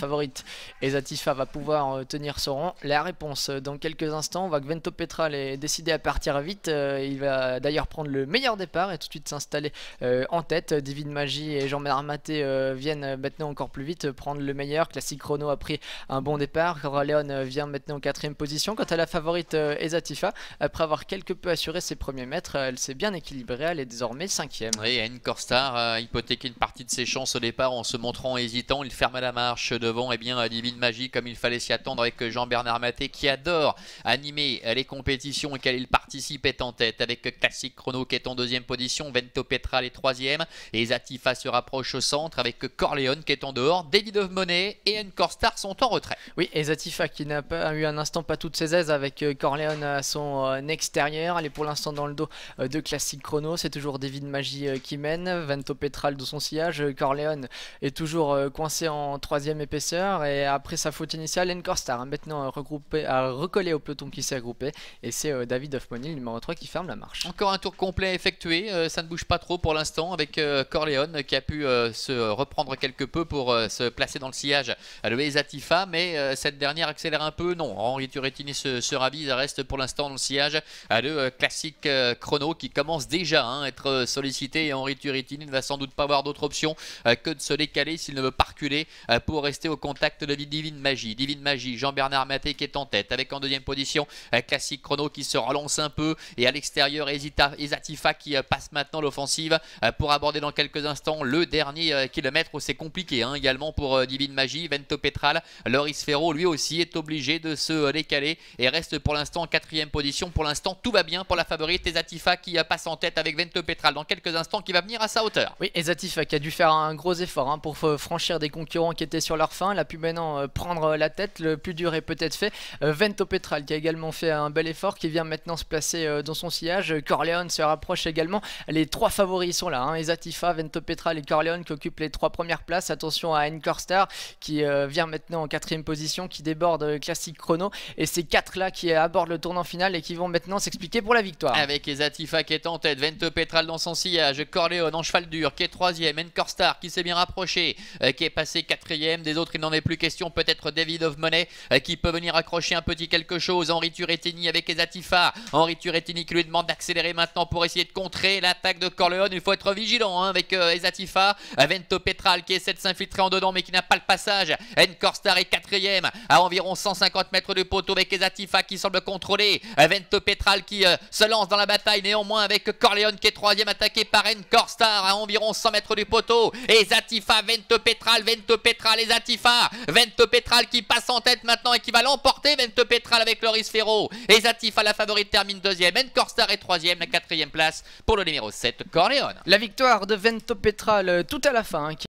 favorite Ezatifa va pouvoir tenir son rang? La réponse dans quelques instants. On voit que Vento Petral est décidé à partir vite. Il va d'ailleurs prendre le meilleur départ et tout de suite s'installer en tête. Divine Magie et Jean-Bernard Maté viennent maintenant encore plus vite prendre le meilleur. Classic Chrono a pris un bon départ. Corleone vient maintenant en 4ème position. Quant à la favorite Ezatifa, après avoir quelque peu assuré ses premiers mètres, elle s'est bien équilibrée. Elle est désormais 5ème. Oui, N-Corstar a hypothéqué une partie de ses chances au départ en se montrant hésitant. Il ferme la marche devant Divine Magie comme il fallait s'y attendre avec Jean-Bernard Maté qui adore animer les compétitions et qu'il participe est en tête avec Classic Chrono qui est en 2ème position. Vento Petral est 3ème et Ezatifa se rapproche au centre avec Corleone qui est en dehors. David of Money et N-Corstar sont en retrait. Oui, Ezatifa qui n'a pas eu un instant pas toutes ses aises avec Corleone à son extérieur. Elle est pour l'instant dans le dos de Classic Chrono. C'est toujours Divine Magie qui mène. Vento Petral de son sillage. Corleone est toujours coincé en 3ème épaisseur. Et après sa faute initiale, N-Corstar a maintenant recollé au peloton qui s'est regroupé. Et c'est David of Money, le numéro 3, qui ferme la marche. Encore un tour complet effectué. Ça ne bouge pas trop pour l'instant avec Corleone qui a pu se reprendre quelque peu pour se placer dans le sillage de Ezatifa. Mais cette dernière accélère un peu. Non, Henri Turrettini se ravise. Reste pour l'instant dans le sillage de Classic Chrono qui commence déjà à être sollicité. Et Henri Turrettini ne va sans doute pas avoir d'autre option que de se décaler s'il ne veut pas reculer pour rester au contact de Divine Magie. Divine Magie, Jean-Bernard Maté qui est en tête avec en 2ème position Classic Chrono qui se relance un peu et à l'extérieur Ezatifa qui passe maintenant l'offensive pour aborder dans quelques instants le dernier kilomètre où c'est compliqué également pour Divine Magie. Vento Petral, Loris Ferro lui aussi est obligé de se décaler et reste pour l'instant en 4ème position. Pour l'instant tout va bien pour la favorite Ezatifa qui passe en tête avec Vento Petral dans quelques instants qui va venir à sa hauteur. Oui, Ezatifa qui a dû faire un gros effort pour franchir des concurrents qui étaient sur leur fin. Elle a pu maintenant prendre la tête. Le plus dur est peut-être fait. Vento Petral qui a également fait un bel effort, qui vient maintenant se placer dans son sillage. Corleone se rapproche également. Les 3 favoris sont là, Ezatifa, Vento Petral et Corleone qui occupent les 3 premières places. Attention à N-Corstar qui vient maintenant en 4ème position, qui déborde Classic Chrono. Et ces 4 là qui abordent le tournant final et qui vont maintenant s'expliquer pour la victoire. Avec Ezatifa qui est en tête, Vento Petral dans son sillage, Corleone en cheval dur qui est 3ème, N-Corstar qui s'est bien rapproché, qui est passé 4ème. Des autres il n'en est plus question, peut-être David of Money qui peut venir accrocher un petit quelque chose. Henri Turrettini avec Ezatifa. Henri Turrettini qui lui demande d'accélérer maintenant pour essayer de contrer l'attaque de Corleone. Il faut être vigilant avec Ezatifa. Vento Petral qui essaie de s'infiltrer en dedans mais qui n'a pas le passage. N-Corstar est 4ème à environ 150 mètres du poteau avec Ezatifa qui semble contrôler. Vento Petral qui se lance dans la bataille néanmoins avec Corleone qui est 3ème attaqué par N-Corstar à environ 100 mètres du poteau. Ezatifa, Vento Petral, Ezatifa. Vento Petral qui passe en tête maintenant et qui va l'emporter. Vento Petral avec Loris Ferro. Ezatifa la favorite termine 2ème. N-Corstar est 3ème, la 4ème place pour le numéro 7 Corleone. La victoire de Vento Petral tout à la fin